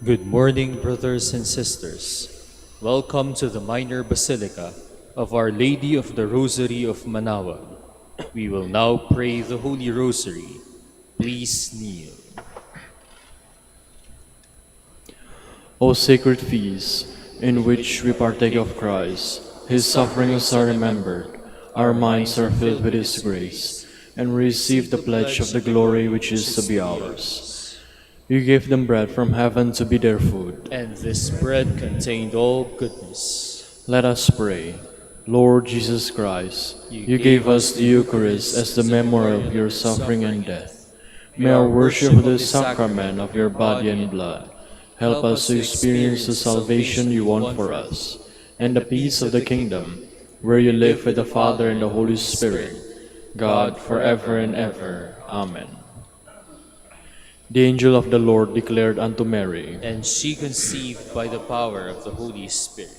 Good morning, brothers and sisters. Welcome to the Minor Basilica of Our Lady of the Rosary of Manaoag. We will now pray the Holy Rosary. Please kneel. O sacred feast, in which we partake of Christ, His sufferings are remembered, our minds are filled with His grace, and we receive the pledge of the glory which is to be ours. You gave them bread from heaven to be their food. And this bread contained all goodness. Let us pray. Lord Jesus Christ, you gave us the Eucharist as the memorial of your suffering and death. May our worship of the sacrament of your body and blood help us to experience the salvation you won for us, and the peace of the kingdom, where you live with the Father and the Holy Spirit, God, forever and ever. Amen. The angel of the Lord declared unto Mary, And she conceived by the power of the Holy Spirit.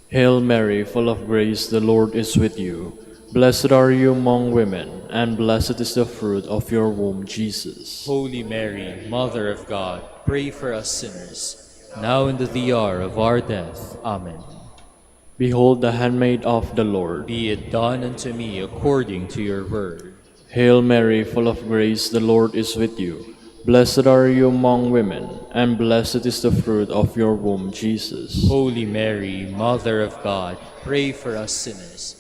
Hail Mary, full of grace, the Lord is with you. Blessed are you among women, and blessed is the fruit of your womb, Jesus. Holy Mary, Mother of God, pray for us sinners, now and at the hour of our death. Amen. Behold the handmaid of the Lord. Be it done unto me according to your word. Hail Mary, full of grace, the Lord is with you. Blessed are you among women, and blessed is the fruit of your womb, Jesus. Holy Mary, Mother of God, pray for us sinners,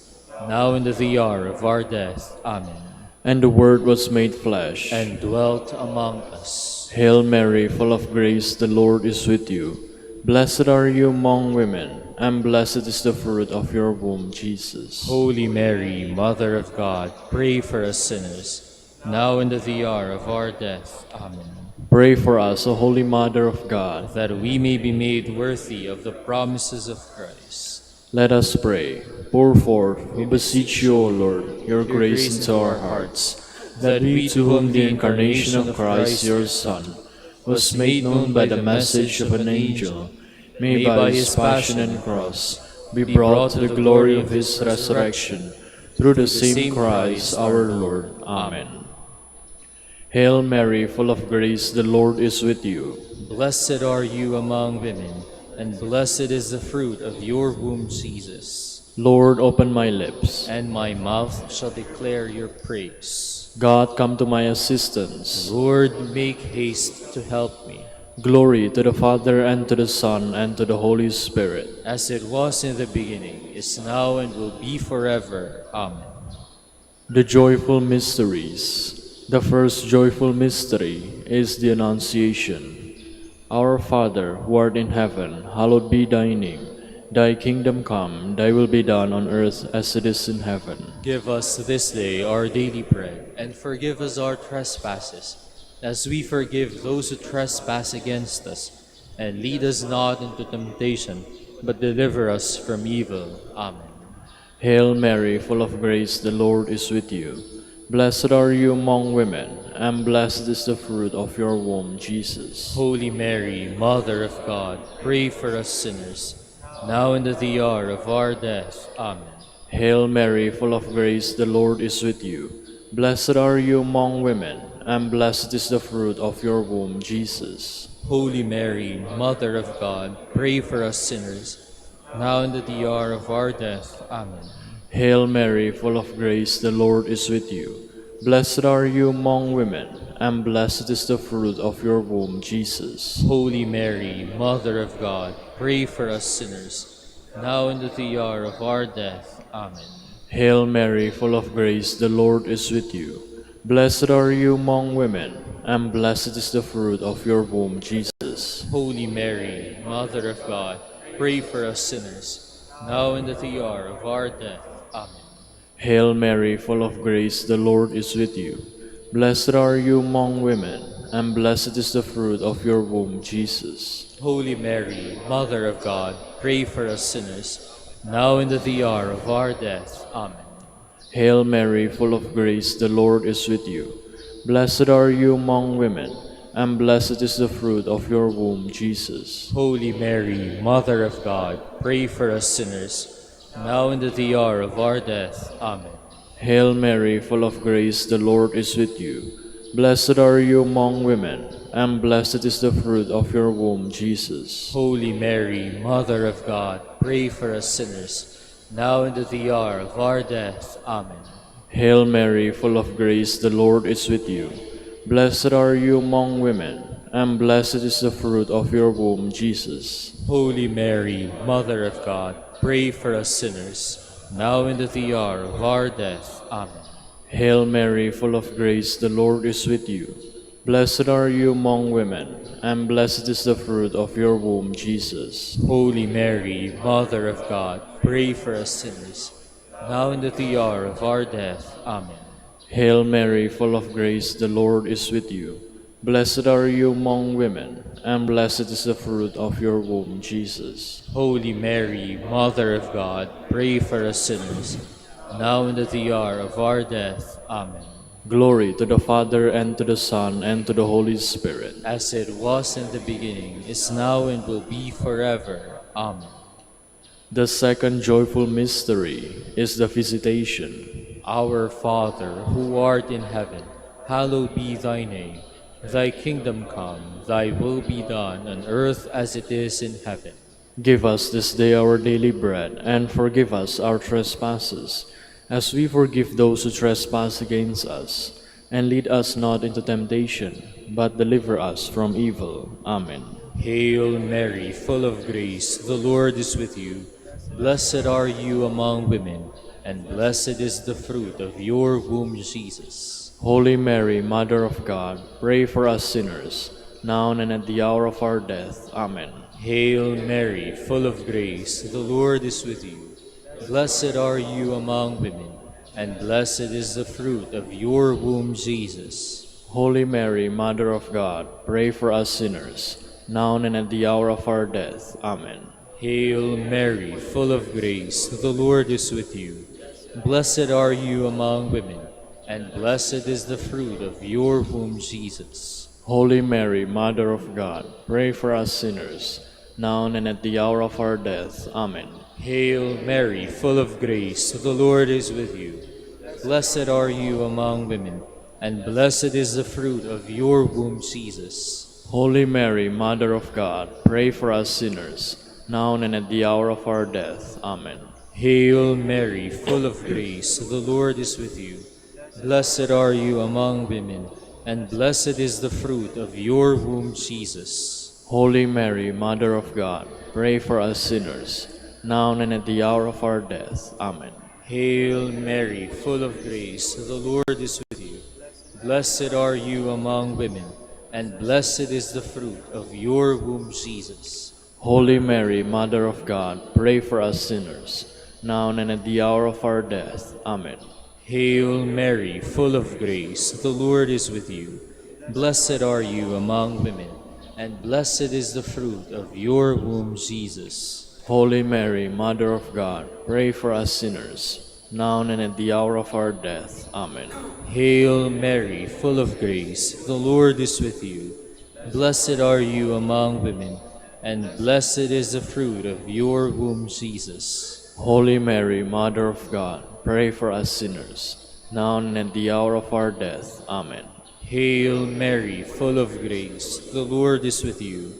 now and at the hour of our death. Amen. And the Word was made flesh, and dwelt among us. Hail Mary, full of grace, the Lord is with you. Blessed are you among women, and blessed is the fruit of your womb, Jesus. Holy Mary, Mother of God, pray for us sinners, now and at the hour of our death. Amen. Pray for us, O Holy Mother of God, that we may be made worthy of the promises of Christ. Let us pray. Pour forth, we beseech you, O Lord, your grace into our hearts, that we, to whom the incarnation of Christ, your Son, was made known by the message of an angel, may by his passion and cross be brought to the glory of his resurrection, through the same Christ our Lord. Amen. Hail Mary, full of grace, the Lord is with you. Blessed are you among women, and blessed is the fruit of your womb, Jesus. Lord, open my lips, and my mouth shall declare your praise. God, come to my assistance. Lord, make haste to help me. Glory to the Father, and to the Son, and to the Holy Spirit. As it was in the beginning, is now, and will be forever. Amen. The joyful mysteries. The first joyful mystery is the Annunciation. Our Father, who art in heaven, hallowed be thy name. Thy kingdom come, thy will be done on earth as it is in heaven. Give us this day our daily bread, and forgive us our trespasses, as we forgive those who trespass against us. And lead us not into temptation, but deliver us from evil. Amen. Hail Mary, full of grace, the Lord is with you. Blessed are you among women, and blessed is the fruit of your womb, Jesus. Holy Mary, Mother of God, pray for us sinners, now and at the hour of our death. Amen. Hail Mary, full of grace, the Lord is with you. Blessed are you among women, and blessed is the fruit of your womb, Jesus. Holy Mary, Mother of God, pray for us sinners, now and at the hour of our death. Amen. Hail Mary, full of grace, the Lord is with you. Blessed are you among women, and blessed is the fruit of your womb, Jesus. Holy Mary, Mother of God, pray for us sinners, now and at the hour of our death. Amen. Hail Mary, full of grace, the Lord is with you. Blessed are you among women, and blessed is the fruit of your womb, Jesus. Holy Mary, Mother of God, pray for us sinners, now and at the hour of our death. Amen. Hail Mary, full of grace, the Lord is with you. Blessed are you among women, and blessed is the fruit of your womb, Jesus. Holy Mary, Mother of God, pray for us sinners, now and at the hour of our death. Amen. Hail Mary, full of grace, the Lord is with you. Blessed are you among women, and blessed is the fruit of your womb, Jesus. Holy Mary, Mother of God, pray for us sinners, now and at the hour of our death. Amen. Hail Mary, full of grace, the Lord is with you. Blessed are you among women, and blessed is the fruit of your womb, Jesus. Holy Mary, Mother of God, pray for us sinners, now and at the hour of our death. Amen. Hail Mary, full of grace, the Lord is with you. Blessed are you among women, and blessed is the fruit of your womb, Jesus. Holy Mary, Mother of God, pray for us sinners, now and at the hour of our death. Amen. Hail Mary, full of grace, the Lord is with you. Blessed are you among women, and blessed is the fruit of your womb, Jesus. Holy Mary, Mother of God, pray for us sinners, now and at the hour of our death. Amen. Hail Mary, full of grace, the Lord is with you. Blessed are you among women, and blessed is the fruit of your womb, Jesus. Holy Mary, Mother of God, pray for us sinners, now and at the hour of our death. Amen. Glory to the Father, and to the Son, and to the Holy Spirit. As it was in the beginning, is now, and will be forever. Amen. The second joyful mystery is the Visitation. Our Father, who art in heaven, hallowed be thy name. Thy kingdom come, thy will be done on earth as it is in heaven. Give us this day our daily bread, and forgive us our trespasses, as we forgive those who trespass against us. And lead us not into temptation, but deliver us from evil. Amen. Hail Mary, full of grace, the Lord is with you. Blessed are you among women, and blessed is the fruit of your womb, Jesus. Holy Mary, Mother of God, pray for us sinners, now and at the hour of our death. Amen. Hail Mary, full of grace, the Lord is with you. Blessed are you among women, and blessed is the fruit of your womb, Jesus. Holy Mary, Mother of God, pray for us sinners, now and at the hour of our death. Amen. Hail Mary, full of grace, the Lord is with you. Blessed are you among women, and blessed is the fruit of your womb, Jesus. Holy Mary, Mother of God, pray for us sinners, now and at the hour of our death. Amen. Hail Mary, full of grace, the Lord is with you. Blessed are you among women, and blessed is the fruit of your womb, Jesus. Holy Mary, Mother of God, pray for us sinners, now and at the hour of our death. Amen. Hail Mary, full of grace, the Lord is with you. Blessed are you among women, and blessed is the fruit of your womb, Jesus. Holy Mary, Mother of God, pray for us sinners, now and at the hour of our death. Amen. Hail Mary, full of grace, the Lord is with you. Blessed are you among women, and blessed is the fruit of your womb, Jesus. Holy Mary, Mother of God, pray for us sinners, now and at the hour of our death. Amen. Hail Mary, full of grace, the Lord is with you. Blessed are you among women, and blessed is the fruit of your womb, Jesus. Holy Mary, Mother of God, pray for us sinners, now and at the hour of our death. Amen. Hail Mary, full of grace, the Lord is with you. Blessed are you among women, and blessed is the fruit of your womb, Jesus. Holy Mary, Mother of God, pray for us sinners, now and at the hour of our death. Amen. Hail Mary, full of grace, the Lord is with you.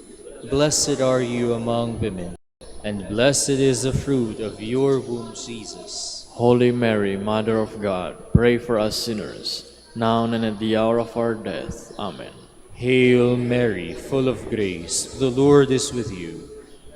Blessed are you among women, and blessed is the fruit of your womb, Jesus. Holy Mary, Mother of God, pray for us sinners, now and at the hour of our death. Amen. Hail Mary, full of grace, the Lord is with you.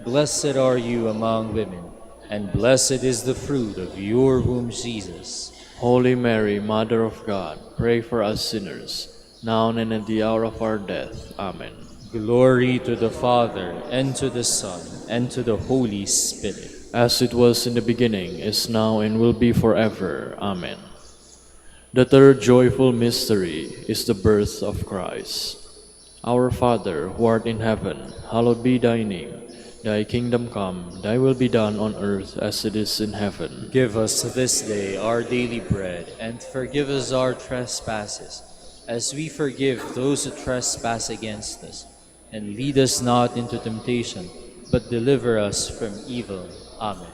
Blessed are you among women, and blessed is the fruit of your womb, Jesus. Holy Mary, Mother of God, pray for us sinners, now and at the hour of our death. Amen. Glory to the Father, and to the Son, and to the Holy Spirit. As it was in the beginning, is now, and will be forever. Amen. The third joyful mystery is the birth of Christ. Our Father, who art in heaven, hallowed be thy name. Thy kingdom come, thy will be done on earth as it is in heaven. Give us this day our daily bread, and forgive us our trespasses, as we forgive those who trespass against us. And lead us not into temptation, but deliver us from evil. Amen.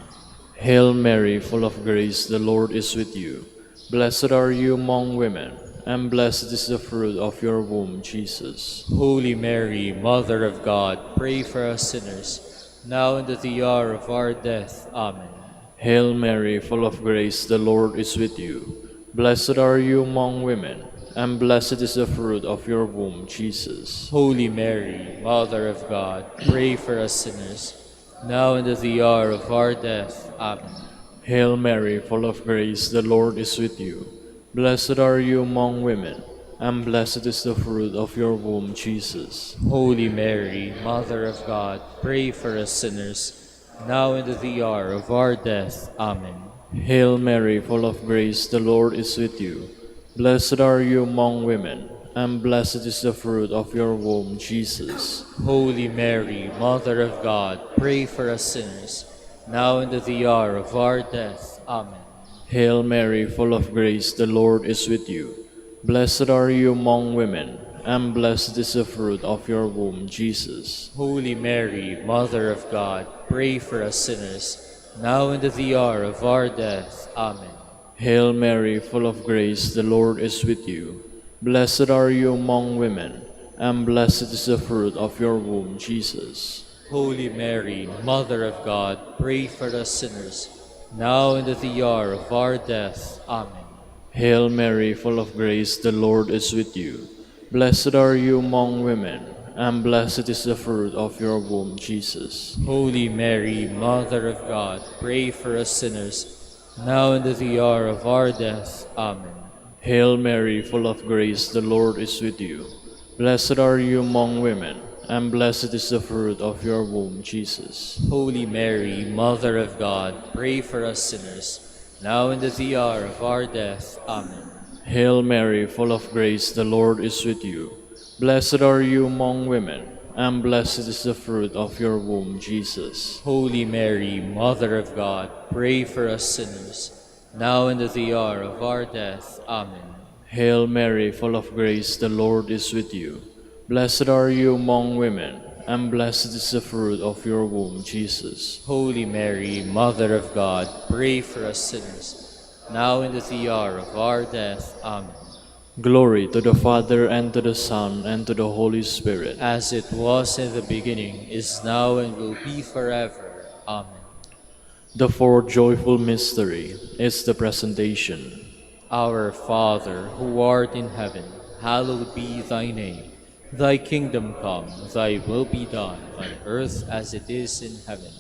Hail Mary, full of grace, the Lord is with you. Blessed are you among women, and blessed is the fruit of your womb, Jesus. Holy Mary, Mother of God, pray for us sinners, now and at the hour of our death. Amen. Hail Mary, full of grace, the Lord is with you. Blessed are you among women, and blessed is the fruit of your womb, Jesus. Holy Mary, Mother of God, pray for us sinners, now and at the hour of our death. Amen. Hail Mary, full of grace, the Lord is with you. Blessed are you among women, and blessed is the fruit of your womb, Jesus. Holy Mary, Mother of God, pray for us sinners, now and at the hour of our death. Amen. Hail Mary, full of grace, the Lord is with you. Blessed are you among women, and blessed is the fruit of your womb, Jesus. Holy Mary, Mother of God, pray for us sinners, now and at the hour of our death. Amen. Hail Mary, full of grace, the Lord is with you. Blessed are you among women, and blessed is the fruit of your womb, Jesus. Holy Mary, Mother of God, pray for us sinners, now and at the hour of our death. Amen. Hail Mary, full of grace, the Lord is with you. Blessed are you among women, and blessed is the fruit of your womb, Jesus. Holy Mary, Mother of God, pray for us sinners, now and at the hour of our death. Amen. Hail Mary, full of grace, the Lord is with you. Blessed are you among women, and blessed is the fruit of your womb, Jesus. Holy Mary, Mother of God, pray for us sinners, now and at the hour of our death. Amen. Hail Mary, full of grace, the Lord is with you. Blessed are you among women, and blessed is the fruit of your womb, Jesus. Holy Mary, Mother of God, pray for us sinners, now and at the hour of our death. Amen. Hail Mary, full of grace, the Lord is with you. Blessed are you among women, and blessed is the fruit of your womb, Jesus. Holy Mary, Mother of God, pray for us sinners, now and at the hour of our death. Amen. Hail Mary, full of grace, the Lord is with you. Blessed are you among women, and blessed is the fruit of your womb, Jesus. Holy Mary, Mother of God, pray for us sinners, now and at the hour of our death. Amen. Glory to the Father, and to the Son, and to the Holy Spirit. As it was in the beginning, is now, and will be forever. Amen. The fourth joyful mystery is the presentation. Our Father, who art in heaven, hallowed be thy name. Thy kingdom come, thy will be done, on earth as it is in heaven.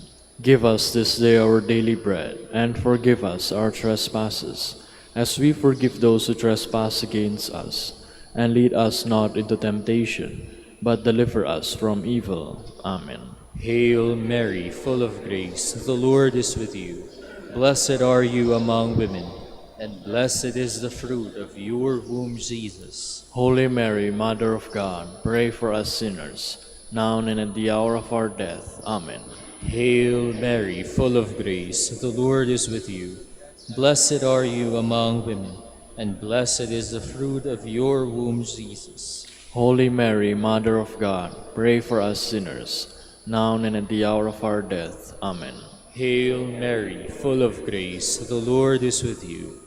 Give us this day our daily bread, and forgive us our trespasses, as we forgive those who trespass against us. And lead us not into temptation, but deliver us from evil. Amen. Hail Mary, full of grace, the Lord is with you. Blessed are you among women, and blessed is the fruit of your womb, Jesus. Holy Mary, Mother of God, pray for us sinners, now and at the hour of our death. Amen. Hail Mary, full of grace, the Lord is with you. Blessed are you among women, and blessed is the fruit of your womb, Jesus. Holy Mary, Mother of God, pray for us sinners, now and at the hour of our death. Amen. Hail Mary, full of grace, the Lord is with you.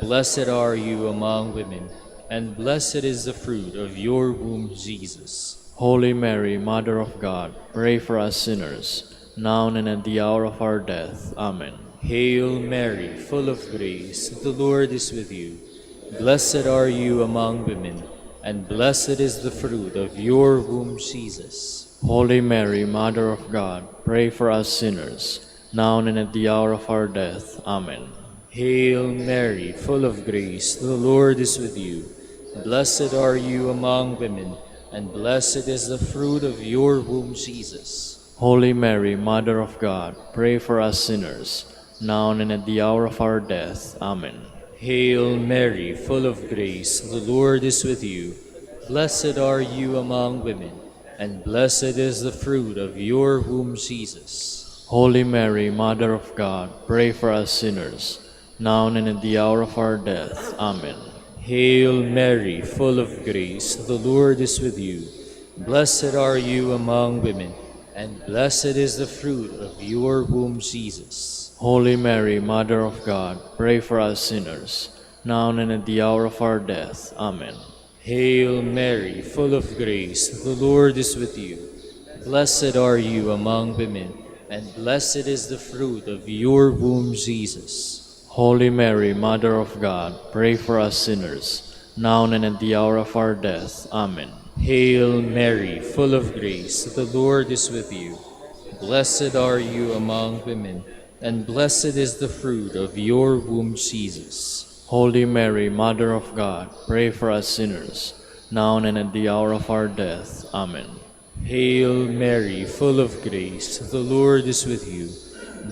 Blessed are you among women, and blessed is the fruit of your womb, Jesus. Holy Mary, Mother of God, pray for us sinners, now and at the hour of our death. Amen. Hail Mary, full of grace, the Lord is with you. Blessed are you among women, and blessed is the fruit of your womb, Jesus. Holy Mary, Mother of God, pray for us sinners, now and at the hour of our death. Amen. Hail Mary, full of grace, the Lord is with you. Blessed are you among women, and blessed is the fruit of your womb, Jesus. Holy Mary, Mother of God, pray for us sinners, now and at the hour of our death. Amen. Hail Mary, full of grace, the Lord is with you. Blessed are you among women, and blessed is the fruit of your womb, Jesus. Holy Mary, Mother of God, pray for us sinners, now and at the hour of our death. Amen. Hail Mary, full of grace, the Lord is with you. Blessed are you among women, and blessed is the fruit of your womb, Jesus. Holy Mary, Mother of God, pray for us sinners, now and at the hour of our death. Amen. Hail Mary, full of grace, the Lord is with you. Blessed are you among women, and blessed is the fruit of your womb, Jesus. Holy Mary, Mother of God, pray for us sinners, now and at the hour of our death. Amen. Hail Mary, full of grace, the Lord is with you. Blessed are you among women, and blessed is the fruit of your womb, Jesus. Holy Mary, Mother of God, pray for us sinners, now and at the hour of our death. Amen. Hail Mary, full of grace, the Lord is with you.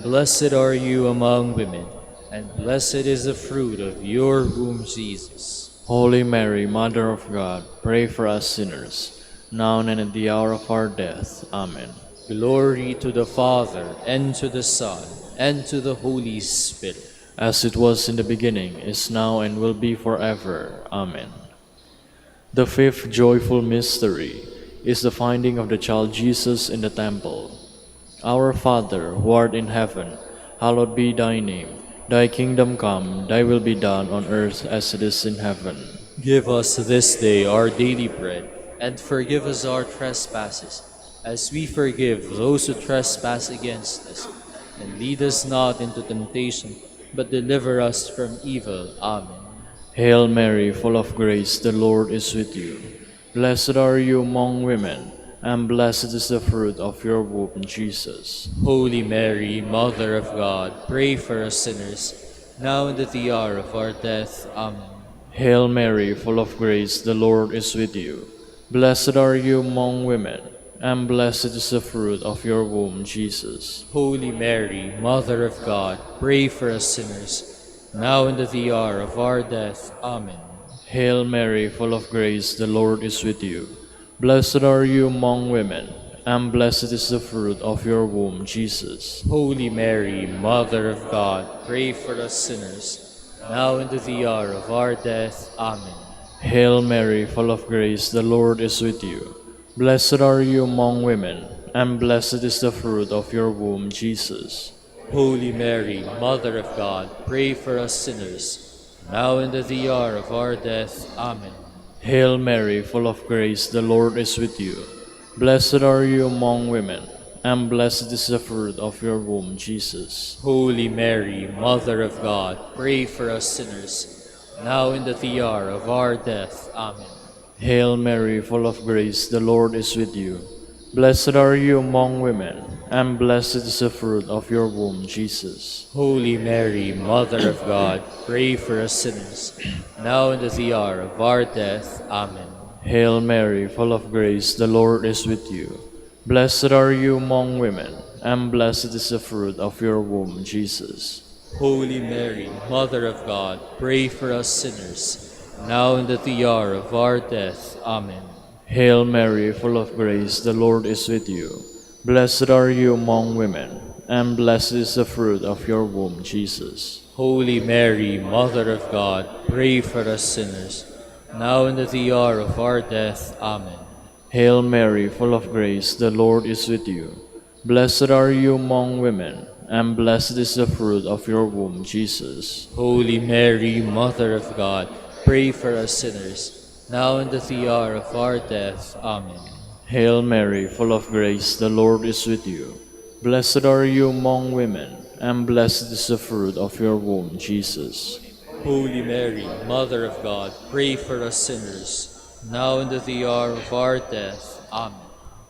Blessed are you among women, and blessed is the fruit of your womb, Jesus. Holy Mary, Mother of God, pray for us sinners, now and at the hour of our death. Amen. Glory to the Father, and to the Son, and to the Holy Spirit. As it was in the beginning, is now, and will be forever. Amen. The fifth joyful mystery is the finding of the child Jesus in the temple. Our Father, who art in heaven, hallowed be thy name. Thy kingdom come, thy will be done on earth as it is in heaven. Give us this day our daily bread, and forgive us our trespasses, as we forgive those who trespass against us. And lead us not into temptation, but deliver us from evil. Amen. Hail Mary, full of grace, the Lord is with you. Blessed are you among women, and blessed is the fruit of your womb, Jesus. Holy Mary, Mother of God, pray for us sinners, now and at the hour of our death. Amen. Hail Mary, full of grace, the Lord is with you. Blessed are you among women, and blessed is the fruit of your womb, Jesus. Holy Mary, Mother of God, pray for us sinners, now and at the hour of our death. Amen. Hail Mary, full of grace, the Lord is with you. Blessed are you among women, and blessed is the fruit of your womb, Jesus. Holy Mary, Mother of God, pray for us sinners, now and at the hour of our death. Amen. Hail Mary, full of grace, the Lord is with you. Blessed are you among women, and blessed is the fruit of your womb, Jesus. Holy Mary, Mother of God, pray for us sinners, now and at the hour of our death. Amen. Hail Mary, full of grace, the Lord is with you. Blessed are you among women, and blessed is the fruit of your womb, Jesus. Holy Mary, Mother of God, pray for us sinners, now and at the hour of our death. Amen. Hail Mary, full of grace, the Lord is with you. Blessed are you among women, and blessed is the fruit of your womb, Jesus. Holy Mary, Mother of God, pray for us sinners, now and at the hour of our death. Amen. Hail Mary, full of grace, the Lord is with you. Blessed are you among women, and blessed is the fruit of your womb, Jesus. Holy Mary, Mother of God, pray for us sinners, now and at the hour of our death. Amen. Hail Mary, full of grace, the Lord is with you. Blessed are you among women, and blessed is the fruit of your womb, Jesus. Holy Mary, Mother of God, pray for us sinners, now and at the hour of our death. Amen. Hail Mary, full of grace, the Lord is with you. Blessed are you among women, and blessed is the fruit of your womb, Jesus. Holy Mary, Mother of God, pray for us sinners, now and at the hour of our death. Amen. Hail Mary, full of grace, the Lord is with you. Blessed are you among women, and blessed is the fruit of your womb, Jesus. Holy Mary, Mother of God, pray for us sinners, now and at the hour of our death. Amen.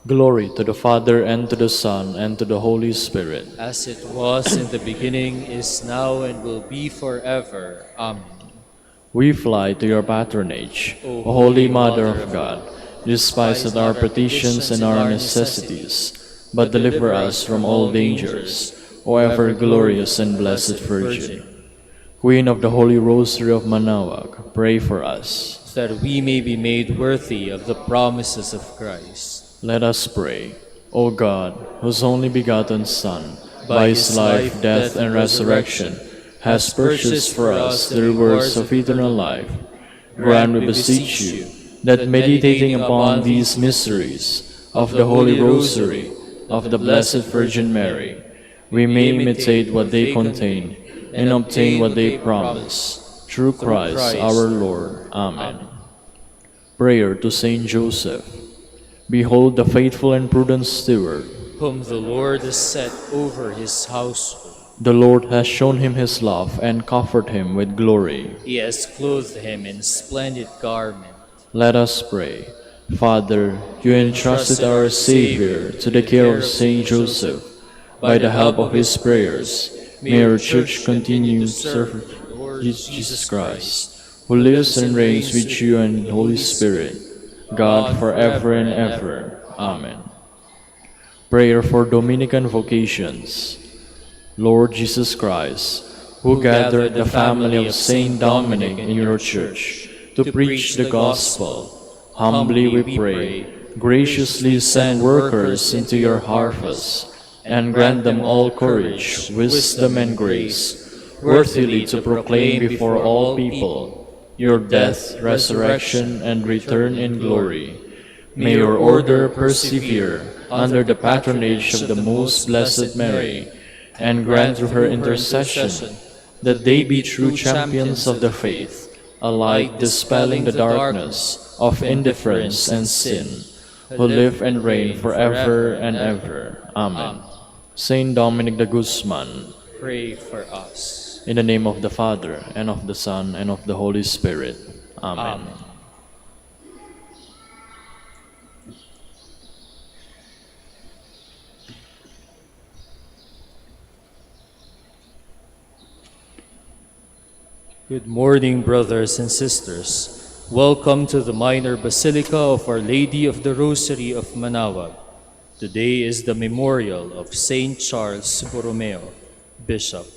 Glory to the Father, and to the Son, and to the Holy Spirit. As it was in the beginning, is now, and will be forever. Amen. We fly to your patronage, O Holy Mother of God. Despise not our petitions and our necessities, but deliver us from all dangers, O ever glorious and blessed Virgin. Queen of the Holy Rosary of Manaoag, pray for us, that we may be made worthy of the promises of Christ. Let us pray. O God, whose only begotten Son, by his life, death, and resurrection, has purchased for us the rewards of eternal life, grant, we beseech you, that meditating upon these mysteries of the Holy Rosary of the Blessed Virgin Mary, we may imitate what they contain and obtain what they promise. through Christ our Lord. Amen. Prayer to Saint Joseph. Behold the faithful and prudent steward, whom the Lord has set over his household. The Lord has shown him his love and covered him with glory. He has clothed him in splendid garment. Let us pray. Father, you entrusted our Savior to the care of Saint Joseph. By the help of his prayers, may our Church continue to serve Jesus Christ, who lives and reigns with you and the Holy Spirit, God forever and ever. Amen. Prayer for Dominican vocations. Lord Jesus Christ, who gathered the family of Saint Dominic in your Church to preach the gospel, humbly we pray, graciously send workers into your harvest, and grant them all courage, wisdom, and grace, worthily to proclaim before all people your death, resurrection, and return in glory. May your order persevere under the patronage of the Most Blessed Mary, and grant through her intercession that they be true champions of the faith, alike dispelling the darkness of indifference and sin, who live and reign forever and ever. Amen. Saint Dominic de Guzman, pray for us. in the name of the Father, and of the Son, and of the Holy Spirit. Amen. Amen. Good morning, brothers and sisters. Welcome to the Minor Basilica of Our Lady of the Rosary of Manaoag. Today is the memorial of Saint Charles Borromeo, Bishop.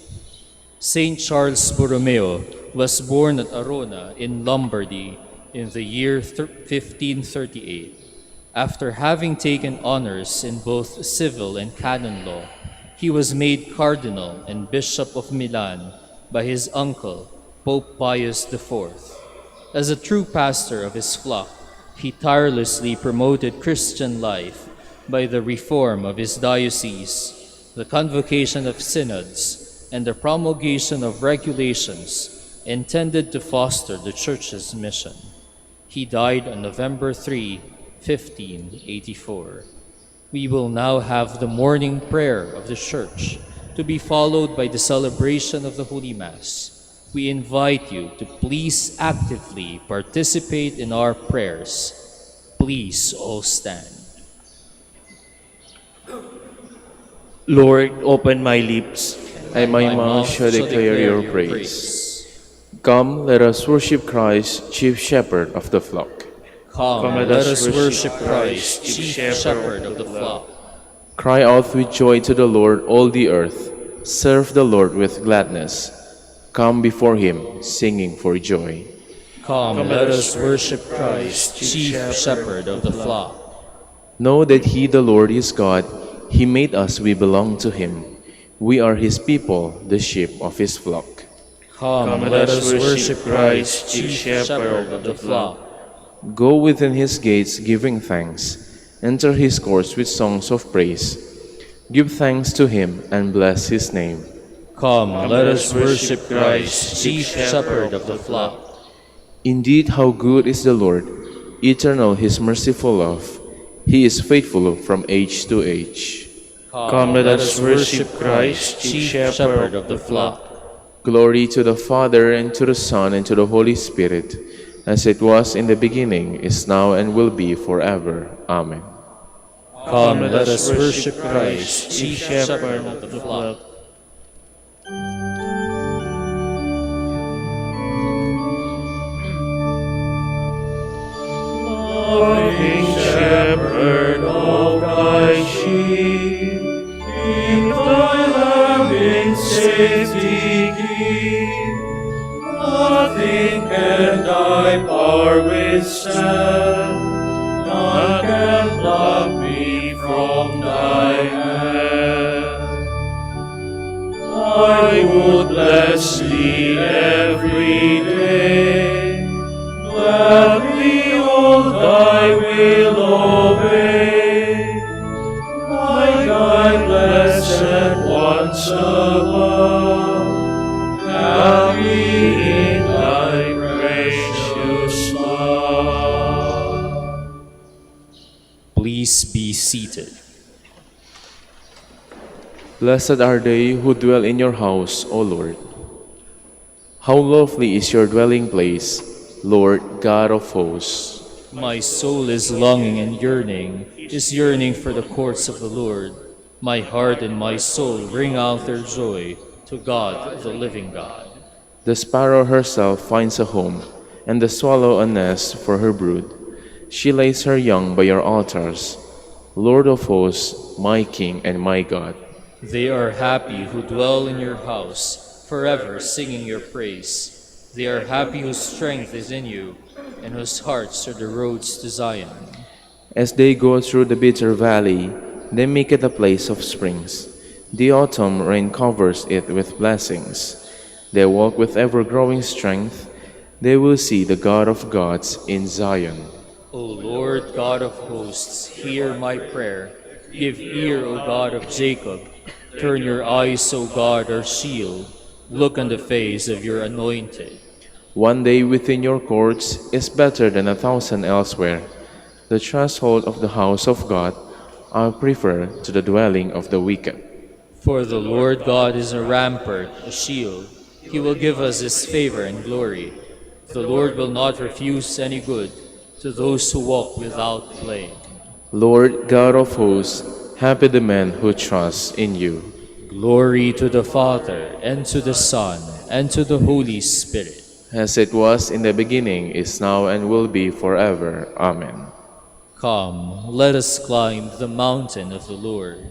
Saint Charles Borromeo was born at Arona in Lombardy in the year 1538. After having taken honors in both civil and canon law, he was made Cardinal and Bishop of Milan by his uncle, Pope Pius IV. As a true pastor of his flock, he tirelessly promoted Christian life by the reform of his diocese, the convocation of synods, and the promulgation of regulations intended to foster the Church's mission. He died on November 3, 1584. We will now have the morning prayer of the Church, to be followed by the celebration of the Holy Mass. We invite you to please actively participate in our prayers. Please all stand. Lord, open my lips, and my mouth shall declare your praise. Come, let us worship Christ, chief shepherd of the flock. Come, let us worship Christ, chief shepherd of the flock. Cry out with joy to the Lord, all the earth. Serve the Lord with gladness. Come before him, singing for joy. Come, let us worship Christ, chief shepherd of the flock. Know that he, the Lord, is God. He made us, we belong to him. We are his people, the sheep of his flock. Come, let us worship Christ, chief shepherd of the flock. Go within his gates, giving thanks. Enter his courts with songs of praise. Give thanks to him and bless his name. Come, let us worship Christ, chief shepherd of the flock. Indeed, how good is the Lord, eternal his merciful love. He is faithful from age to age. Come, let us worship Christ, chief shepherd of the flock. Glory to the Father, and to the Son, and to the Holy Spirit, as it was in the beginning, is now, and will be forever. Amen. Come, let us worship Christ, chief shepherd of the flock. Loving shepherd of thy sheep, keep thy lamb in safety keep. Nothing can thy power withstand, none can pluck me from thy hand. I would bless thee every day, gladly all thy will obey. My God, blessed once above, happy in thy Please be seated. Blessed are they who dwell in your house, O Lord. How lovely is your dwelling place, Lord God of hosts. My soul is longing and is yearning for the courts of the Lord. My heart and my soul ring out their joy to God, the living God. The sparrow herself finds a home, and the swallow a nest for her brood. She lays her young by your altars, Lord of hosts, my King and my God. They are happy who dwell in your house, forever singing your praise. They are happy whose strength is in you, and whose hearts are the roads to Zion. As they go through the bitter valley, they make it a place of springs. The autumn rain covers it with blessings. They walk with ever-growing strength. They will see the God of gods in Zion. O Lord God of hosts, hear my prayer. Give ear, O God of Jacob. Turn your eyes, O God, our shield. Look on the face of your anointed. One day within your courts is better than 1,000 elsewhere. The threshold of the house of God I prefer to the dwelling of the wicked. For the Lord God is a rampart, a shield. He will give us his favor and glory. The Lord will not refuse any good to those who walk without blame. Lord God of hosts, happy the man who trusts in you. Glory to the Father, and to the Son, and to the Holy Spirit. As it was in the beginning, is now, and will be forever. Amen. Come, let us climb the mountain of the Lord.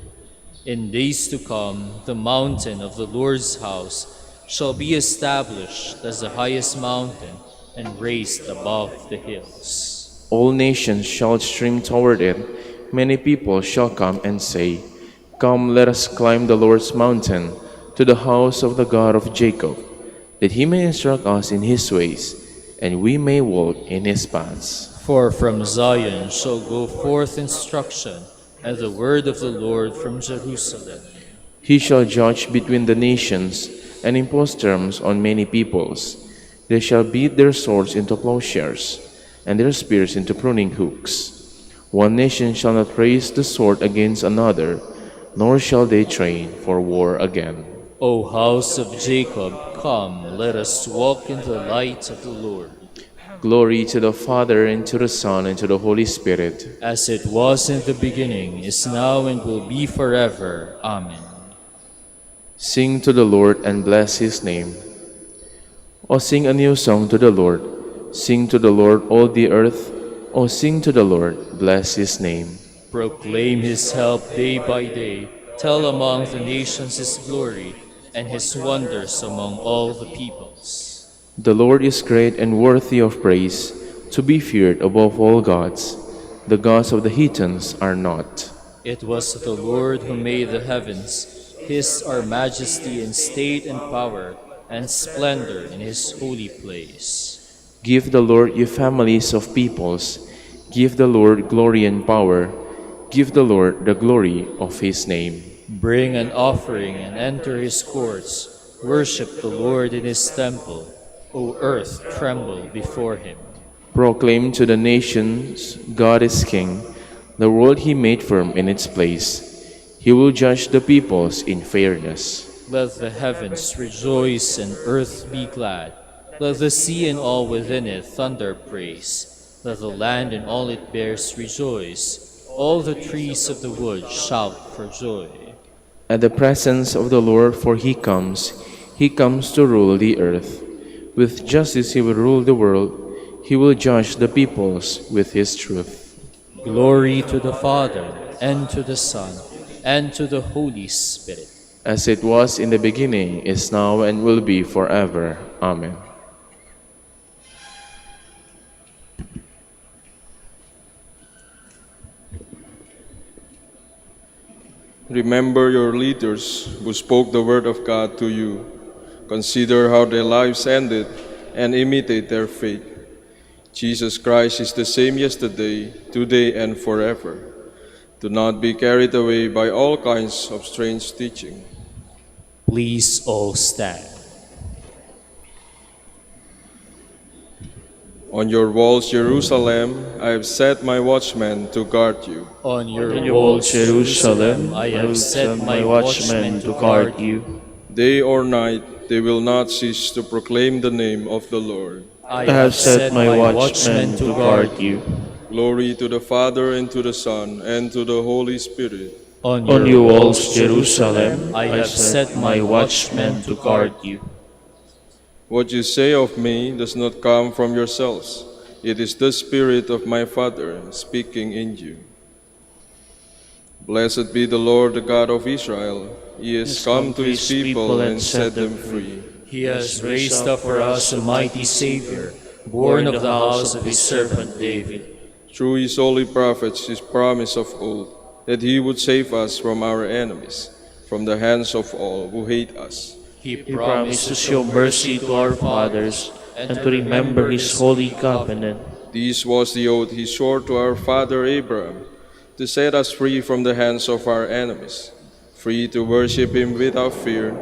In days to come, the mountain of the Lord's house shall be established as the highest mountain and raised above the hills. All nations shall stream toward it. Many people shall come and say, Come, let us climb the Lord's mountain, to the house of the God of Jacob, that he may instruct us in his ways, and we may walk in his paths. For from Zion shall go forth instruction, and the word of the Lord from Jerusalem. He shall judge between the nations, and impose terms on many peoples. They shall beat their swords into plowshares, and their spears into pruning hooks. One nation shall not raise the sword against another, nor shall they train for war again. O house of Jacob, come, let us walk in the light of the Lord. Glory to the Father, and to the Son, and to the Holy Spirit. As it was in the beginning, is now, and will be forever. Amen. Sing to the Lord and bless his name. O sing a new song to the Lord. Sing to the Lord, all the earth. O sing to the Lord, bless his name. Proclaim his help day by day. Tell among the nations his glory, and his wonders among all the peoples. The Lord is great and worthy of praise, to be feared above all gods. The gods of the heathens are not. It was the Lord who made the heavens. His are majesty and state and power, and splendor in his holy place. Give the Lord, you families of peoples. Give the Lord glory and power. Give the Lord the glory of his name. Bring an offering and enter his courts. Worship the Lord in his temple. O earth, tremble before him. Proclaim to the nations, God is King. The world he made firm in its place. He will judge the peoples in fairness. Let the heavens rejoice and earth be glad. Let the sea and all within it thunder praise. Let the land and all it bears rejoice. All the trees of the wood shout for joy. At the presence of the Lord, for he comes to rule the earth. With justice he will rule the world. He will judge the peoples with his truth. Glory to the Father, and to the Son, and to the Holy Spirit. As it was in the beginning, is now, and will be forever. Amen. Remember your leaders who spoke the word of God to you. Consider how their lives ended and imitate their faith. Jesus Christ is the same yesterday, today, and forever. Do not be carried away by all kinds of strange teaching. Please all stand. On your walls, Jerusalem, I have set my watchmen to guard you. On your walls, Jerusalem, I have set my watchmen to guard you. Day or night, they will not cease to proclaim the name of the Lord. I have set my watchmen to guard you. Glory to the Father, and to the Son, and to the Holy Spirit. On On your walls, Jerusalem, I have set my watchmen to guard you. What you say of me does not come from yourselves. It is the Spirit of my Father speaking in you. Blessed be the Lord, the God of Israel. He has come to his people and set them free. He has raised up for us a mighty Savior, born of the house of his servant David. Through his holy prophets, his promise of old, that he would save us from our enemies, from the hands of all who hate us. He He promised to show mercy to our fathers and to remember his holy covenant. This was the oath he swore to our father Abraham, to set us free from the hands of our enemies, free to worship him without fear,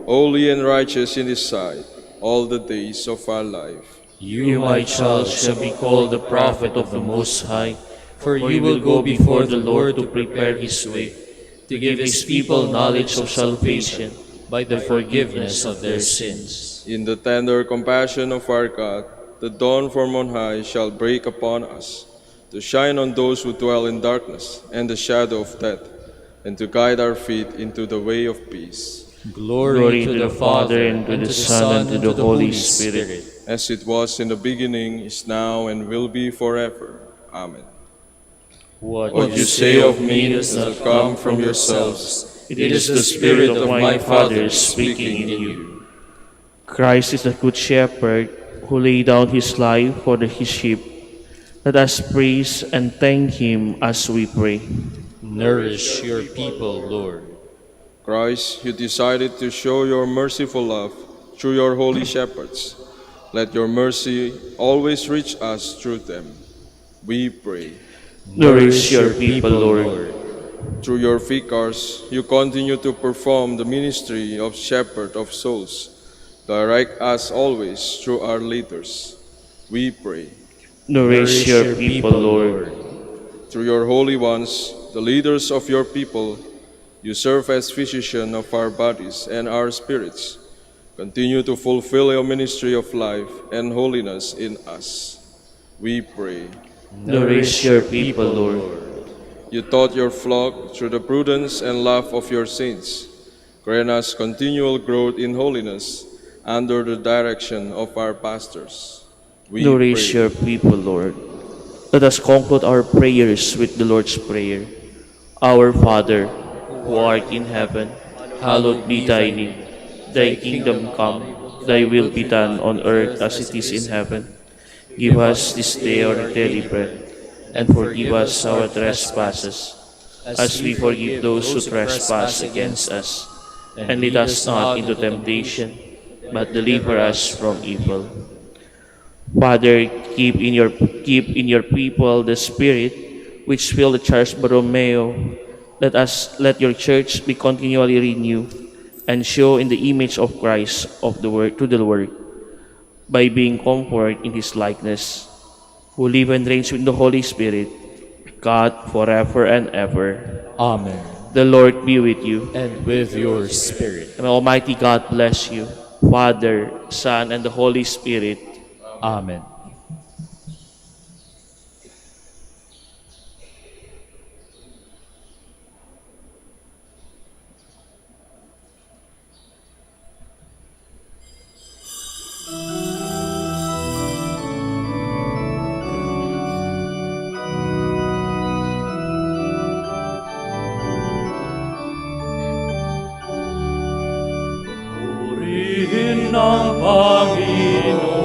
holy and righteous in his sight, all the days of our life. You, my child, shall be called the prophet of the Most High, for you will go before the Lord to prepare his way, to give his people knowledge of salvation by the forgiveness of their sins. In the tender compassion of our God, the dawn from on high shall break upon us, to shine on those who dwell in darkness and the shadow of death, and to guide our feet into the way of peace. Glory to the Father, and to the Son, and to the Holy Spirit. As it was in the beginning, is now, and will be forever. Amen. What you say of me does not come from yourselves. It is the Spirit of my Father speaking in you. Christ is the Good Shepherd who laid down his life for his sheep. Let us praise and thank him as we pray. Nourish your people, Lord. Christ, you decided to show your merciful love through your holy shepherds. Let your mercy always reach us through them. We pray. Nourish your people, Lord. Through your vicars, you continue to perform the ministry of shepherd of souls. Direct us always through our leaders. We pray. Nourish your people, Lord. Through your holy ones, the leaders of your people, you serve as physician of our bodies and our spirits. Continue to fulfill your ministry of life and holiness in us. We pray. Nourish your people, Lord. You taught your flock through the prudence and love of your saints. Grant us continual growth in holiness under the direction of our pastors. We Nourish pray. your people, Lord. Let us conclude our prayers with the Lord's Prayer. Our Father, who art in heaven, hallowed be thy name. Thy kingdom come, thy will be done on earth as it is in heaven. Give us this day our daily bread, and forgive us our trespasses, as we forgive those who trespass against us. And lead us not into temptation, but deliver us from evil. Father, keep in your people the spirit which filled the church Borromeo. Let your church be continually renewed and show in the image of Christ to the world, by being conformed in his likeness, who live and reigns with the Holy Spirit, God forever and ever. Amen. The Lord be with you. And with your spirit. And Almighty God bless you, Father, Son, and the Holy Spirit. Amen. Purihin ang Panginoon,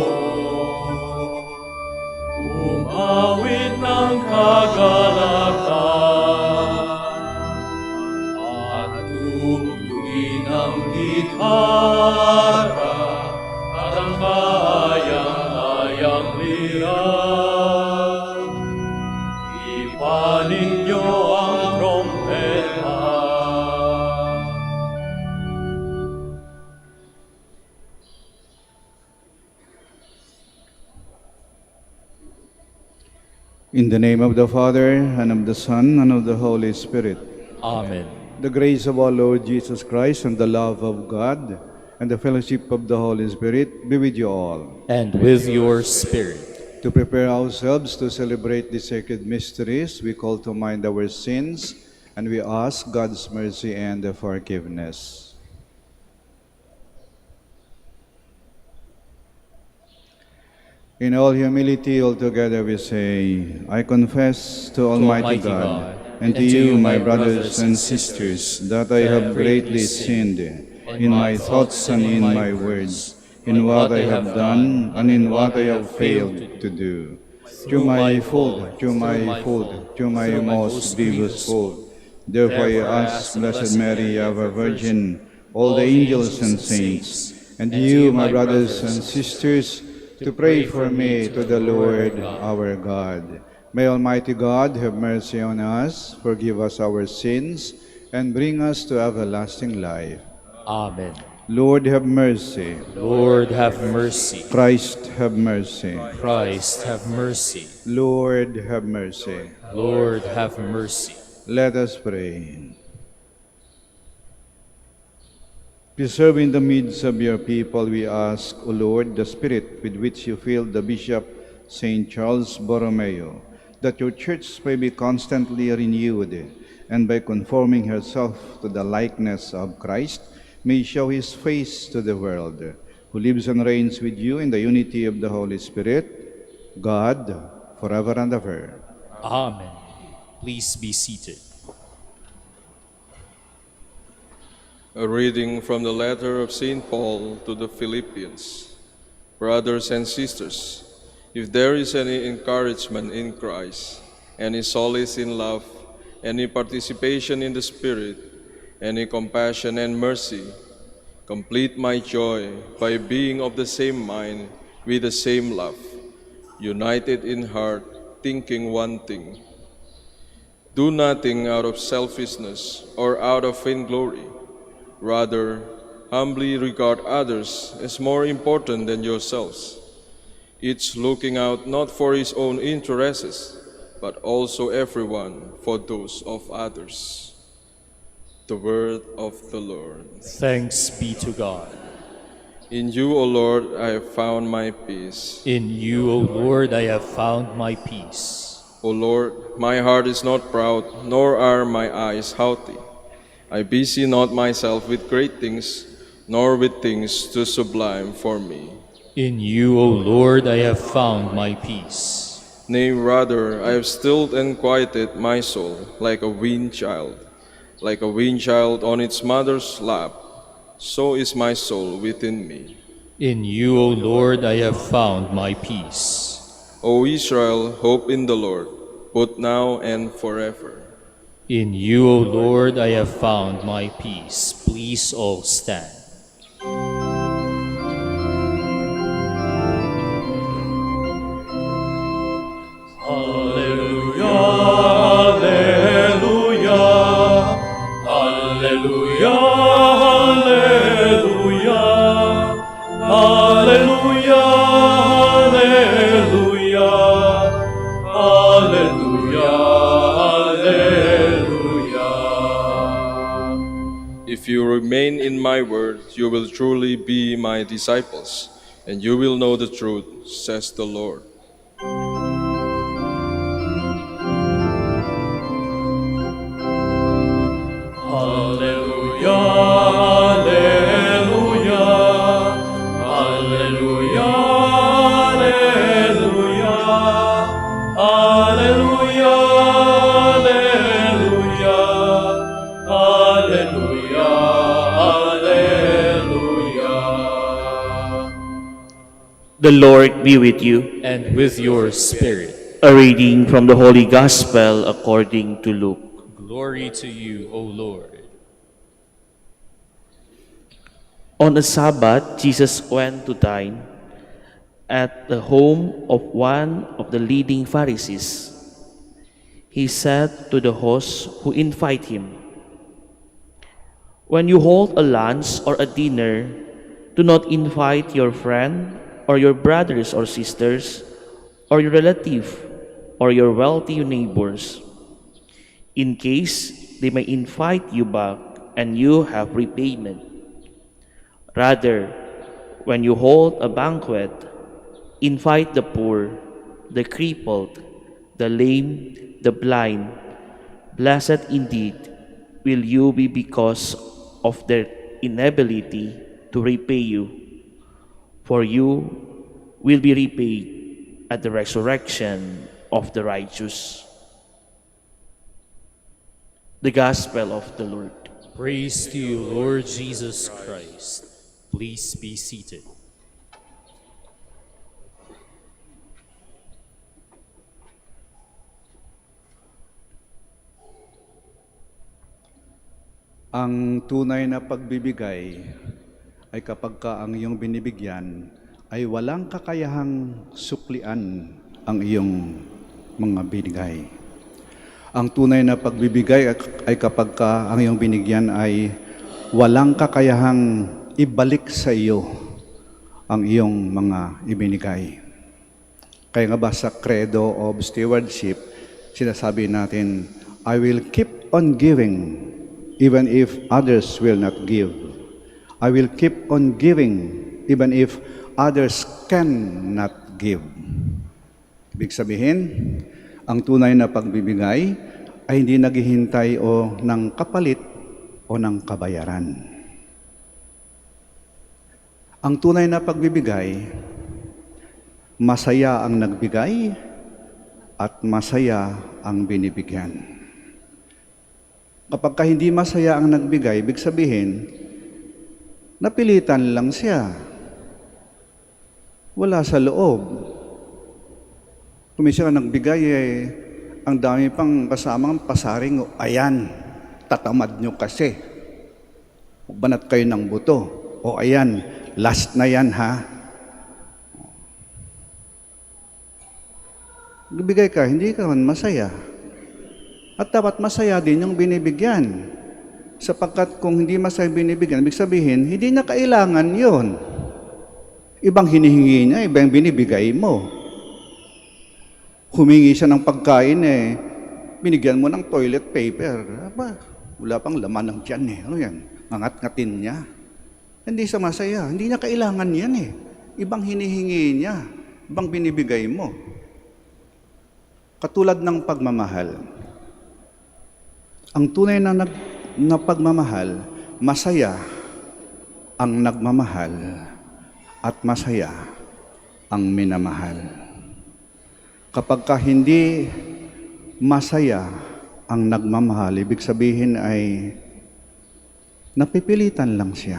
In the name of the Father, and of the Son, and of the Holy Spirit. Amen. The grace of our Lord Jesus Christ, and the love of God, and the fellowship of the Holy Spirit be with you all. And with your spirit. To prepare ourselves to celebrate the sacred mysteries, we call to mind our sins, and we ask God's mercy and forgiveness. In all humility, all together we say, I confess to Almighty God and to you, my brothers and sisters, that I have greatly sinned in my thoughts and in my words, in what I have done and in what I have failed to do. Through my fault, through my most grievous fault. Therefore I ask Blessed Mary, our Virgin, all the angels and saints, and you, my brothers and sisters, to pray for me to the Lord our God. May Almighty God have mercy on us, forgive us our sins, and bring us to everlasting life. Amen. Lord have mercy. Lord have mercy. Christ have mercy. Christ have mercy. Lord have mercy. Lord have mercy. Let us pray. Preserve in the midst of your people, we ask, O Lord, the Spirit with which you filled the Bishop St. Charles Borromeo, that your church may be constantly renewed, and by conforming herself to the likeness of Christ, may show his face to the world, who lives and reigns with you in the unity of the Holy Spirit, God, forever and ever. Amen. Please be seated. A reading from the letter of St. Paul to the Philippians. Brothers and sisters, if there is any encouragement in Christ, any solace in love, any participation in the Spirit, any compassion and mercy, complete my joy by being of the same mind, with the same love, united in heart, thinking one thing. Do nothing out of selfishness or out of vainglory. Rather, humbly regard others as more important than yourselves, each looking out not for his own interests, but also everyone for those of others. The word of the Lord. Thanks be to God. In you, O Lord, I have found my peace. In you, O Lord, I have found my peace. O Lord, my heart is not proud, nor are my eyes haughty. I busy not myself with great things, nor with things too sublime for me. In you, O Lord, I have found my peace. Nay, rather, I have stilled and quieted my soul like a weaned child. Like a weaned child on its mother's lap, so is my soul within me. In you, O Lord, I have found my peace. O Israel, hope in the Lord, both now and forever. In you, O Lord, I have found my peace. Please all stand. Alleluia, Alleluia, Alleluia, Alleluia, Alleluia, Alleluia, Alleluia, Alleluia. If you remain in my word, you will truly be my disciples, and you will know the truth, says the Lord. Alleluia, Alleluia, Alleluia, Alleluia, Alleluia, Alleluia, Alleluia, Alleluia. The Lord be with you. And with your spirit. A reading from the Holy Gospel according to Luke. Glory to you, O Lord. On a Sabbath, Jesus went to dine at the home of one of the leading Pharisees. He said to the host who invited him, "When you hold a lunch or a dinner, do not invite your friend or your brothers or sisters or your relative or your wealthy neighbors, in case they may invite you back and you have repayment. Rather, when you hold a banquet, invite the poor, the crippled, the lame, the blind. Blessed indeed will you be because of their inability to repay you, for you will be repaid at the resurrection of the righteous. The Gospel of the Lord. Praise to you, Lord Jesus Christ. Please be seated. Ang tunay na pagbibigay ay kapag ka ang iyong binibigyan ay walang kakayahang suklian ang iyong mga binigay. Ang tunay na pagbibigay ay kapag ka ang iyong binigyan ay walang kakayahang ibalik sa iyo ang iyong mga ibinigay. Kaya nga ba sa credo of stewardship, sinasabi natin, I will keep on giving even if others will not give. I will keep on giving even if others cannot give. Ibig sabihin, ang tunay na pagbibigay ay hindi naghihintay o ng kapalit o ng kabayaran. Ang tunay na pagbibigay, masaya ang nagbigay at masaya ang binibigyan. Kapag hindi masaya ang nagbigay, ibig sabihin, napilitan lang siya. Wala sa loob. Kung siya nagbigay, ang dami pang kasamang pasaring, ayan, tatamad nyo kasi. Banat kayo ng buto. O ayan, last na yan ha. Nagbigay ka, hindi ka man masaya. At dapat masaya din yung binibigyan. Sapagkat kung hindi masaya binibigyan, ibig sabihin, hindi na kailangan yon. Ibang hinihingi niya, ibang binibigay mo. Humingi siya ng pagkain binigyan mo ng toilet paper. Aba, wala pang laman ng tiyan Ano yan? Angat-ngatin niya. Hindi siya masaya. Hindi niya kailangan yan Ibang hinihingi niya. Ibang binibigay mo. Katulad ng pagmamahal. Ang tunay na pagmamahal, masaya ang nagmamahal at masaya ang minamahal. Kapag hindi masaya ang nagmamahal, ibig sabihin ay napipilitan lang siya.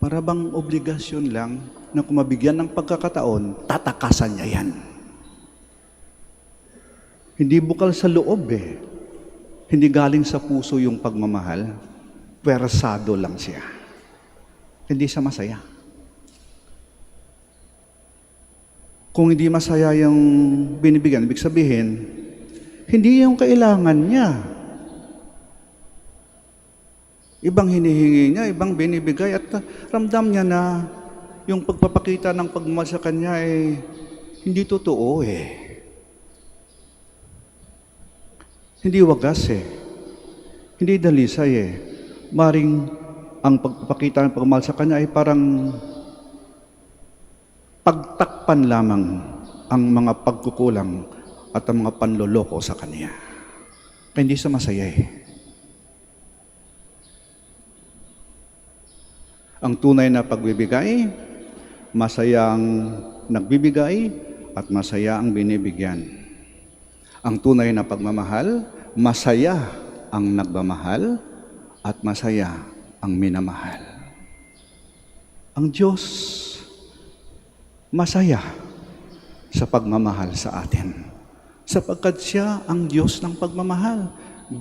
Para bang obligasyon lang na kung mabigyan ng pagkakataon, tatakasan niya yan. Hindi bukal sa loob Hindi galing sa puso yung pagmamahal, pwersado lang siya. Hindi siya masaya. Kung hindi masaya yung binibigyan, ibig sabihin, hindi yung kailangan niya. Ibang hinihingi niya, ibang binibigay, at ramdam niya na yung pagpapakita ng pagmamahal sa kanya hindi totoo Hindi wagas Hindi dalisay Maring ang pagpapakita ng pagmamahal sa kanya ay parang pagtakpan lamang ang mga pagkukulang at ang mga panloloko sa kanya. Kaya hindi siya masaya Ang tunay na pagbibigay, masaya ang nagbibigay at masaya ang binibigyan. Ang tunay na pagmamahal, masaya ang nagmamahal at masaya ang minamahal. Ang Diyos, masaya sa pagmamahal sa atin. Sapagkat siya ang Diyos ng pagmamahal.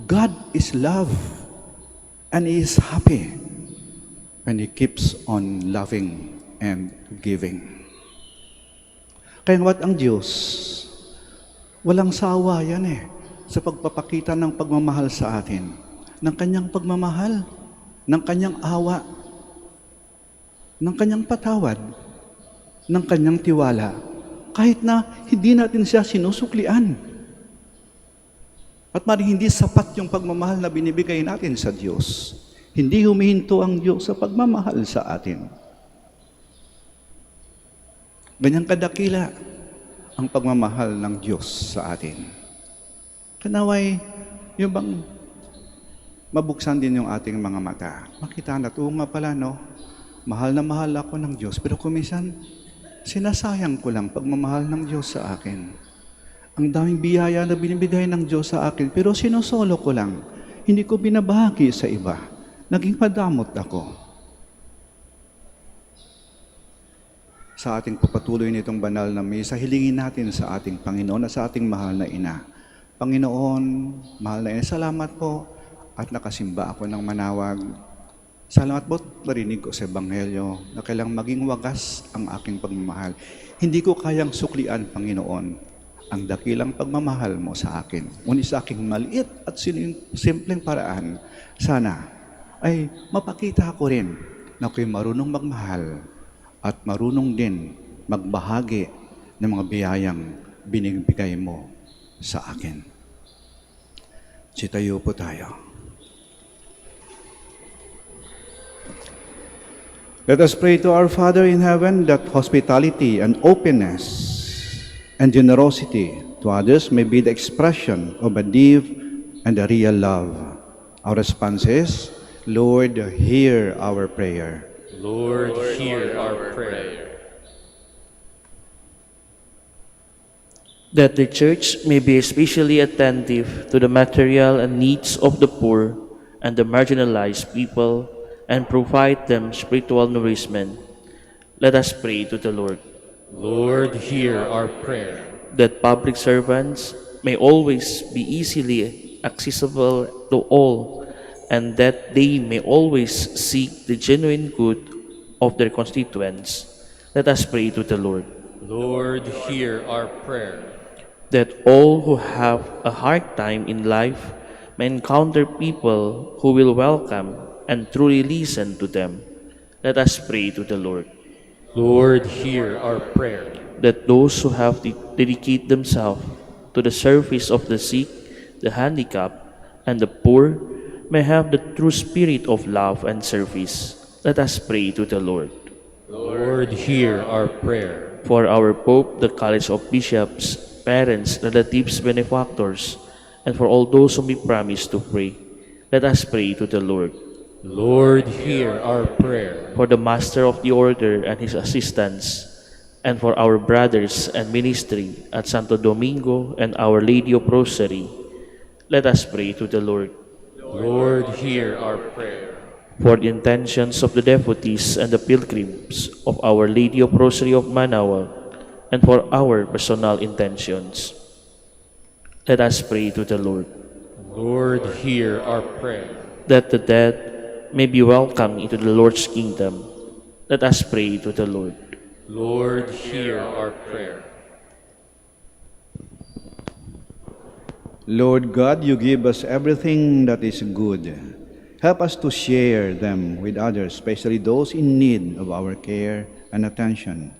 God is love and He is happy when He keeps on loving and giving. Kaya what ang Diyos, walang sawa yan sa pagpapakita ng pagmamahal sa atin. Ng kanyang pagmamahal, ng kanyang awa, ng kanyang patawad, ng kanyang tiwala, kahit na hindi natin siya sinusuklian. At maring hindi sapat yung pagmamahal na binibigay natin sa Diyos. Hindi humihinto ang Diyos sa pagmamahal sa atin. Ganyang kadakila ang pagmamahal ng Diyos sa atin. Kanaway, yung bang mabuksan din yung ating mga mata. Makita na, oo nga pala, no? Mahal na mahal ako ng Diyos, pero kumisan, sinasayang ko lang pagmamahal ng Diyos sa akin. Ang daming biyaya na binibigay ng Diyos sa akin, pero sinusolo ko lang. Hindi ko binabahagi sa iba. Naging padamot ako. Sa ating papatuloy nitong banal na misa, hilingin natin sa ating Panginoon at sa ating mahal na Ina. Panginoon, mahal na Ina, salamat po at nakasimba ako ng Manaoag. Salamat po, narinig ko sa Ebanghelyo na kailang maging wagas ang aking pagmamahal. Hindi ko kayang suklian, Panginoon, ang dakilang pagmamahal mo sa akin. Ngunit sa aking maliit at simpleng paraan, sana ay mapakita ko rin na ako'y marunong magmahal at marunong din magbahagi ng mga biyayang binibigay mo sa akin. Sitayo po tayo. Let us pray to our Father in heaven that hospitality and openness and generosity to others may be the expression of a deep and a real love. Our response is, Lord, hear our prayer. Lord, hear our prayer. That the Church may be especially attentive to the material and needs of the poor and the marginalized people and provide them spiritual nourishment. Let us pray to the Lord. Lord, hear our prayer. That public servants may always be easily accessible to all, and that they may always seek the genuine good of their constituents. Let us pray to the Lord. Lord, hear our prayer. That all who have a hard time in life may encounter people who will welcome and truly listen to them. Let us pray to the Lord. Lord, hear our prayer. That those who have dedicate themselves to the service of the sick, the handicapped, and the poor may have the true spirit of love and service. Let us pray to the Lord. Lord, hear our prayer. For our Pope, the College of Bishops, parents, relatives, benefactors, and for all those whom we promise to pray, let us pray to the Lord. Lord, hear our prayer. For the Master of the Order and his assistants, and for our brothers and ministry at Santo Domingo and Our Lady of Rosary, let us pray to the Lord. Lord, hear our prayer. For the intentions of the devotees and the pilgrims of Our Lady of Rosary of Manaoag, and for our personal intentions, let us pray to the Lord. Lord, hear our prayer. That the dead may be welcomed into the Lord's kingdom, let us pray to the Lord. Lord, hear our prayer. Lord God, you give us everything that is good. Help us to share them with others, especially those in need of our care and attention.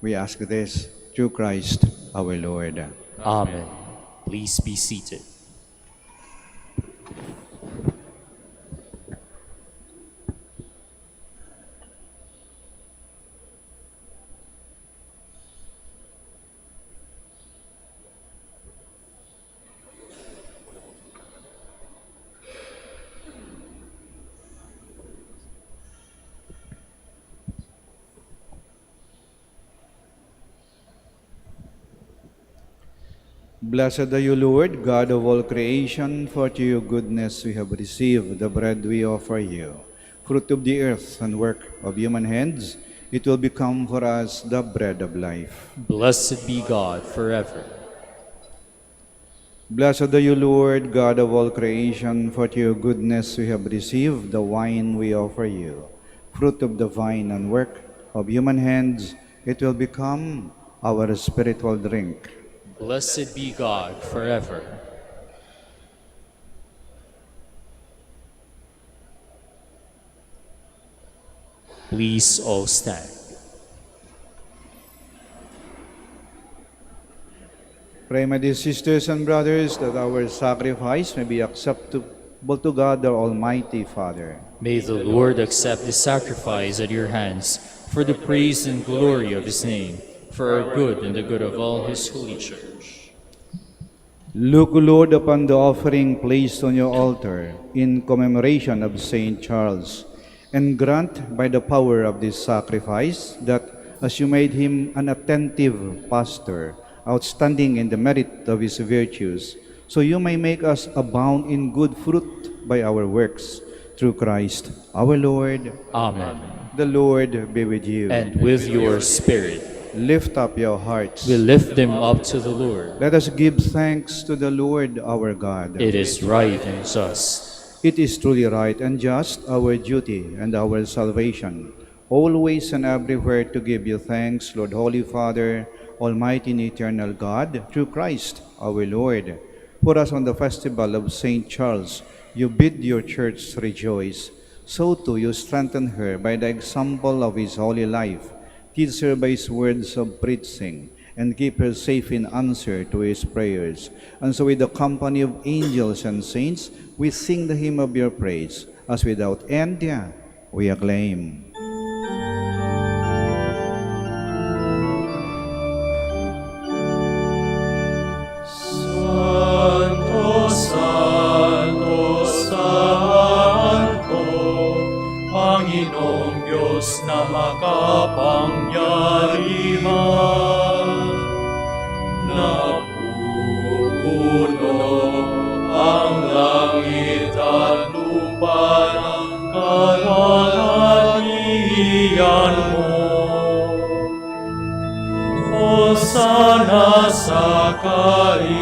We ask this through Christ our Lord. Amen. Please be seated. Blessed are you, Lord, God of all creation, for to your goodness we have received the bread we offer you. Fruit of the earth and work of human hands, it will become for us the bread of life. Blessed be God forever. Blessed are you, Lord, God of all creation, for to your goodness we have received the wine we offer you. Fruit of the vine and work of human hands, it will become our spiritual drink. Blessed be God forever. Please all stand. Pray, my dear sisters and brothers, that our sacrifice may be acceptable to God, our Almighty Father. May the Lord accept the sacrifice at your hands for the praise and glory of his name, for our good and the good of all his holy church. Look, Lord, upon the offering placed on your altar in commemoration of Saint Charles, and grant by the power of this sacrifice that, as you made him an attentive pastor, outstanding in the merit of his virtues, so you may make us abound in good fruit by our works, through Christ our Lord. Amen. The Lord be with you. And with your spirit. Lift up your hearts. We lift them up to the Lord. Let us give thanks to the Lord our God. It is right and just. It is truly right and just, our duty and our salvation, always and everywhere to give you thanks, Lord, Holy Father, Almighty and eternal God, through Christ our Lord. For us on the festival of Saint Charles, you bid your church rejoice. So too you strengthen her by the example of his holy life. Teach her by his words of preaching, and keep her safe in answer to his prayers. And so with the company of angels and saints, we sing the hymn of your praise, as without end we acclaim. Santo, Santo, Santo, Panginoong Diyos na makapangyarihan, napupuno ang langit at lupa ng kalwalhatian mo. Hosana sa kaitaasan,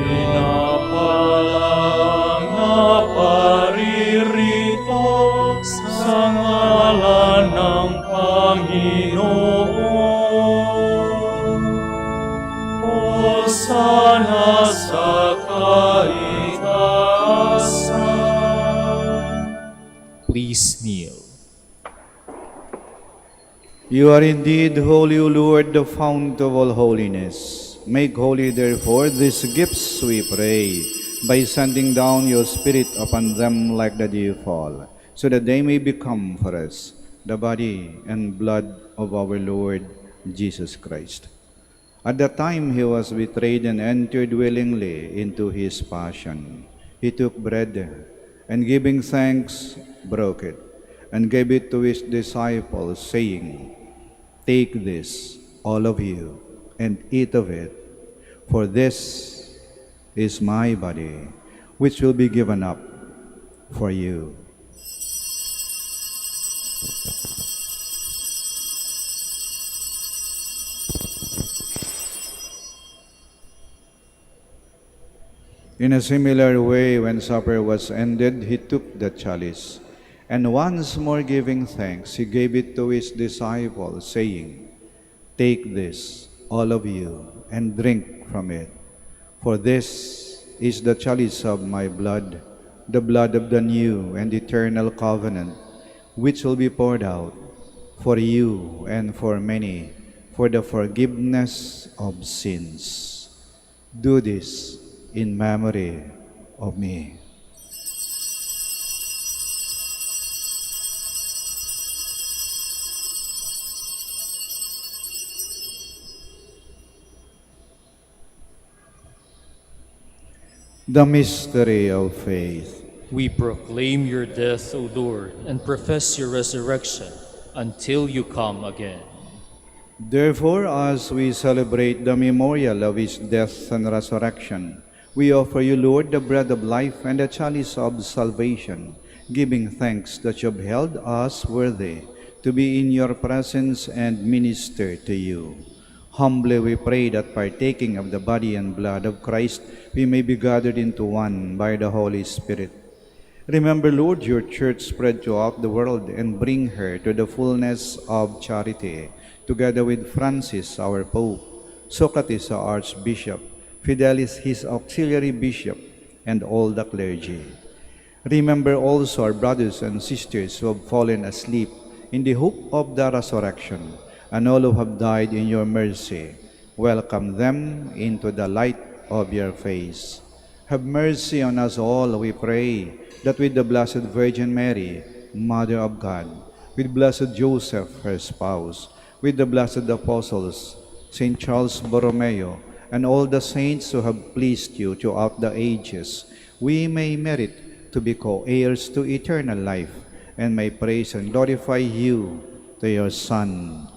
pinapalang na paririto sa ngalan ng Panginoon. Hosana sa kaitaasan. Please kneel. You are indeed holy, O Lord, the fount of all holiness. Make holy, therefore, these gifts, we pray, by sending down your Spirit upon them like the dew fall, so that they may become for us the body and blood of our Lord Jesus Christ. At the time he was betrayed and entered willingly into his passion, he took bread, and giving thanks, broke it, and gave it to his disciples, saying, "Take this, all of you, and eat of it, for this is my body, which will be given up for you." In a similar way, when supper was ended, he took the chalice, and once more giving thanks, he gave it to his disciples, saying, "Take this, all of you, and drink from it. For this is the chalice of my blood, the blood of the new and eternal covenant, which will be poured out for you and for many, for the forgiveness of sins. Do this in memory of me." The mystery of faith. We proclaim your death, O Lord, and profess your resurrection until you come again. Therefore, as we celebrate the memorial of his death and resurrection, we offer you, Lord, the bread of life and the chalice of salvation, giving thanks that you have held us worthy to be in your presence and minister to you. Humbly we pray that, partaking of the body and blood of Christ, we may be gathered into one by the Holy Spirit. Remember, Lord, your church spread throughout the world, and bring her to the fullness of charity, together with Francis, our Pope, Socrates, our Archbishop, Fidelis, his auxiliary bishop, and all the clergy. Remember also our brothers and sisters who have fallen asleep in the hope of the resurrection, and all who have died in your mercy. Welcome them into the light of your face. Have mercy on us all, we pray, that with the Blessed Virgin Mary, Mother of God, with Blessed Joseph, her spouse, with the blessed apostles, Saint Charles Borromeo, and all the saints who have pleased you throughout the ages, we may merit to be co-heirs to eternal life, and may praise and glorify you to your Son,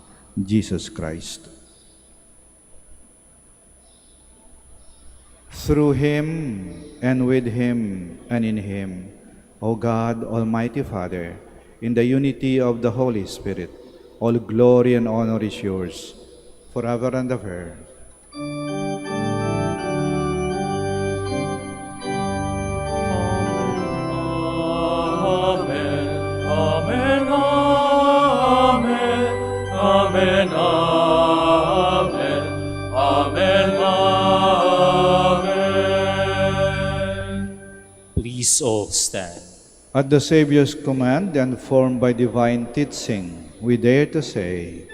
Jesus Christ. Through him, and with him, and in him, O God, Almighty Father, in the unity of the Holy Spirit, all glory and honor is yours, forever and ever. Amen. Amen. Amen. Amen. Amen. Amen. Amen. Please all stand. At the Savior's command and formed by divine teaching, we dare to say,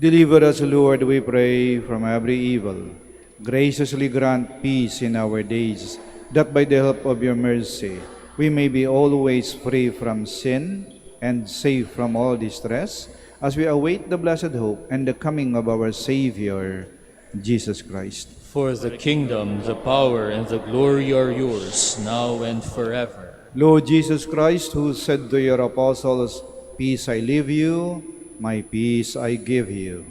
Deliver us, Lord, we pray, from every evil. Graciously grant peace in our days, that by the help of your mercy we may be always free from sin and safe from all distress, as we await the blessed hope and the coming of our Savior, Jesus Christ. For the kingdom, the power, and the glory are yours, now and forever. Lord Jesus Christ, who said to your apostles, "Peace I leave you, my peace I give you,"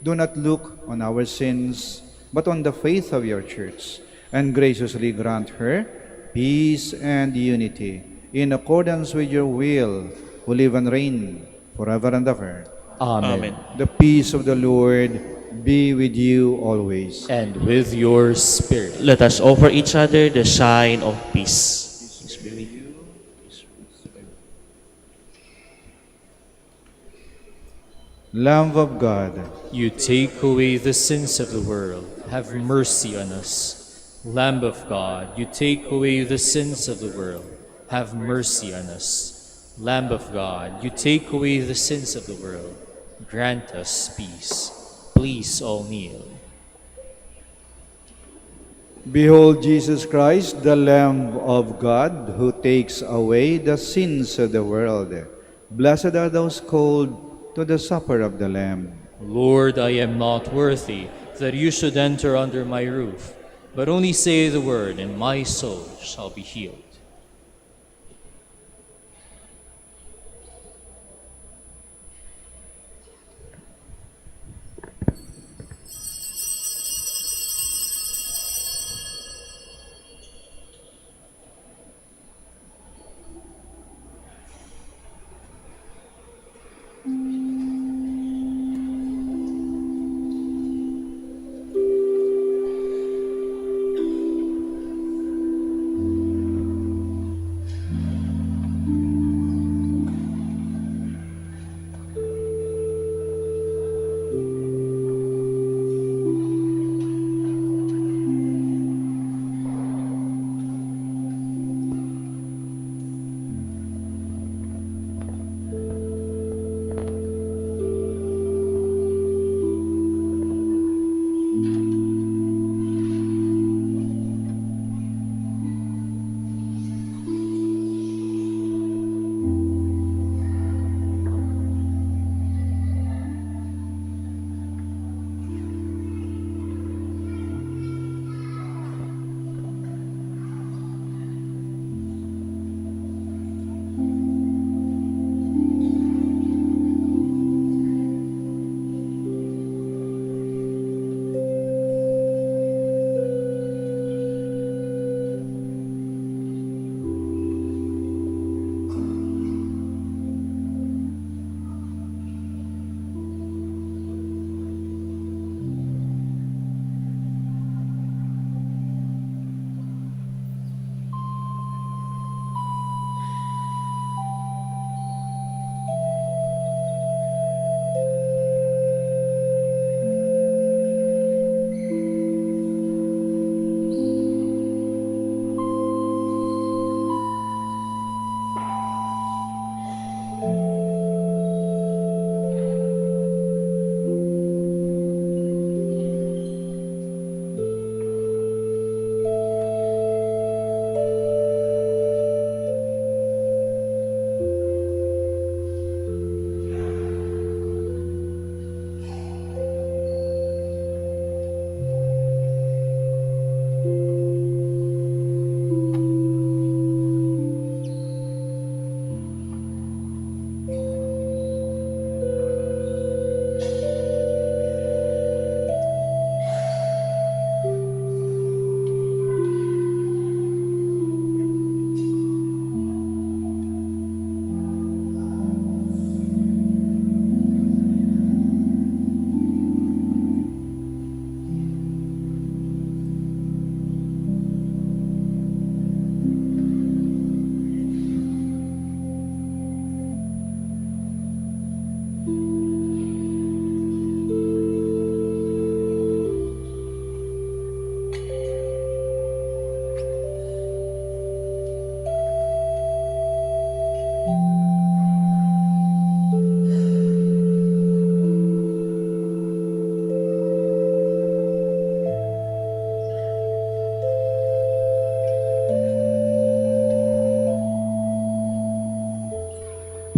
do not look on our sins, but on the faith of your church, and graciously grant her peace and unity, in accordance with your will, who live and reign forever and ever. Amen. The peace of the Lord be with you always. And with your spirit. Let us offer each other the sign of peace. Lamb of God, You take away the sins of the world. Have mercy on us. Lamb of God, you take away the sins of the world. Have mercy on us. Lamb of God, you take away the sins of the world. Grant us peace. Please all kneel. behold Jesus Christ, the Lamb of God, who takes away the sins of the world. Blessed are those called to the supper of the Lamb. Lord, I am not worthy that you should enter under my roof, but only say the word, and my soul shall be healed.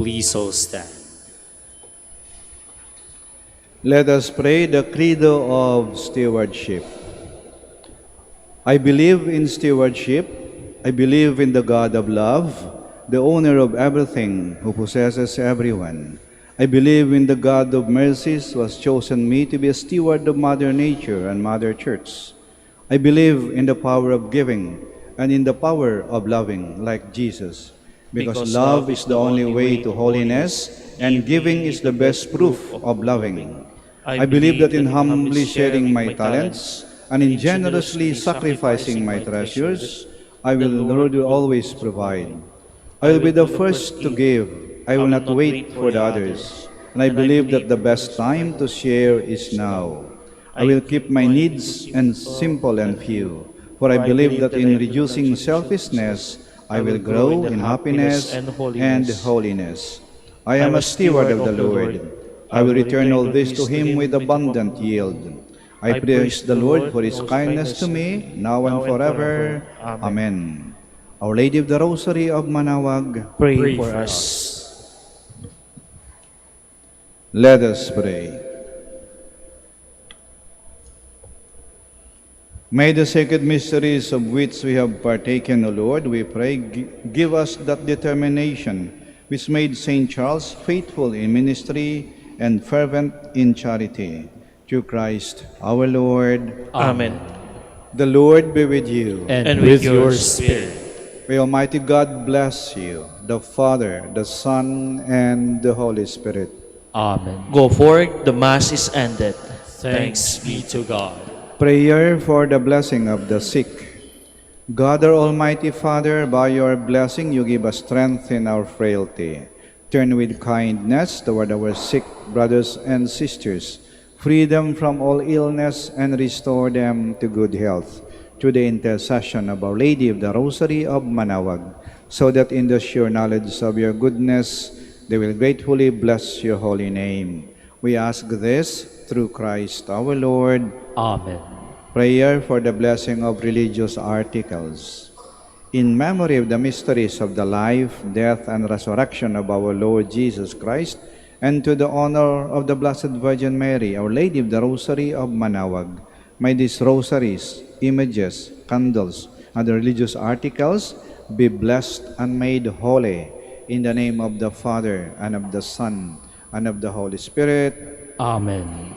Please all stand. Let us pray the Credo of Stewardship. I believe in stewardship. I believe in the God of love, the owner of everything, who possesses everyone. I believe in the God of mercies, who has chosen me to be a steward of Mother Nature and Mother Church. I believe in the power of giving and in the power of loving, like Jesus. Because love is the only way to holiness, and giving is the best proof of loving. I believe that in humbly sharing my talents and in generously sacrificing my treasures, the Lord will always provide. I will be the first to give. I will not wait for the others. And I believe that the best time to share is now. I will keep my needs and simple and few, for I believe that in reducing selfishness, I will grow in happiness and holiness. I am a steward of the Lord. I will return all this to Him with abundant yield. I praise the Lord for His kindness to me, now and forever. Amen. Our Lady of the Rosary of Manaoag, Pray for us. let us pray. May the sacred mysteries of which we have partaken, O Lord, we pray, give us that determination which made St. Charles faithful in ministry and fervent in charity. Through Christ our Lord. Amen. The Lord be with you. And with your spirit. May Almighty God bless you, the Father, the Son, and the Holy Spirit. Amen. Go forth, the Mass is ended. Thanks be to God. Prayer for the blessing of the sick. God, our Almighty Father, by your blessing you give us strength in our frailty. Turn with kindness toward our sick brothers and sisters. Free them from all illness and restore them to good health, through the intercession of Our Lady of the Rosary of Manaoag, so that in the sure knowledge of your goodness, they will gratefully bless your holy name. We ask this through Christ our Lord. Amen. Prayer for the blessing of religious articles. In memory of the mysteries of the life, death, and resurrection of our Lord Jesus Christ, and to the honor of the Blessed Virgin Mary, Our Lady of the Rosary of Manaoag, may these rosaries, images, candles, and the religious articles be blessed and made holy, in the name of the Father, and of the Son, and of the Holy Spirit. Amen.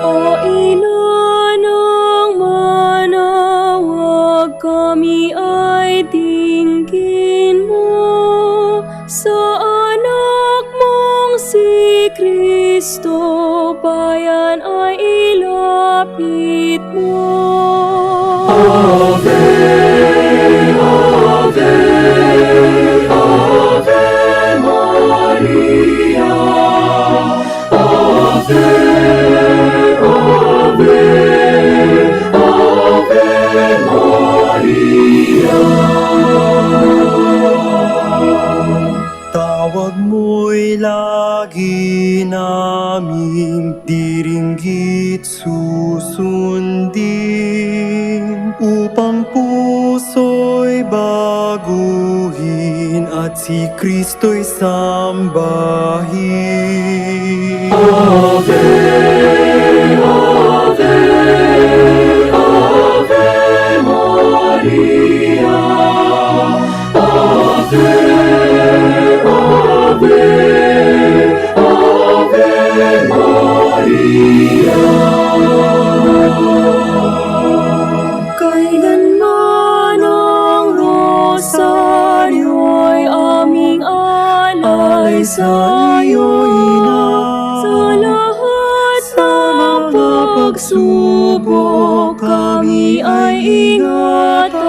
O ina ng Manaoag, kami ay tingin mo sa anak mong si Kristo, bayan ay ilapit mo. Ave, Ave, Ave Maria. Ave, Ave, Ave Maria. Tawag mo'y lagi naming diringgit susundin, upang puso'y baguhin at si Kristo'y sambahin. Ave, Ave, Ave Maria. Ave, Ave, Ave Maria. Kailanman ang rosaryo'y aming alay sa iyo, Ina. Sa lahat ng pagsubok, kami ay ingatan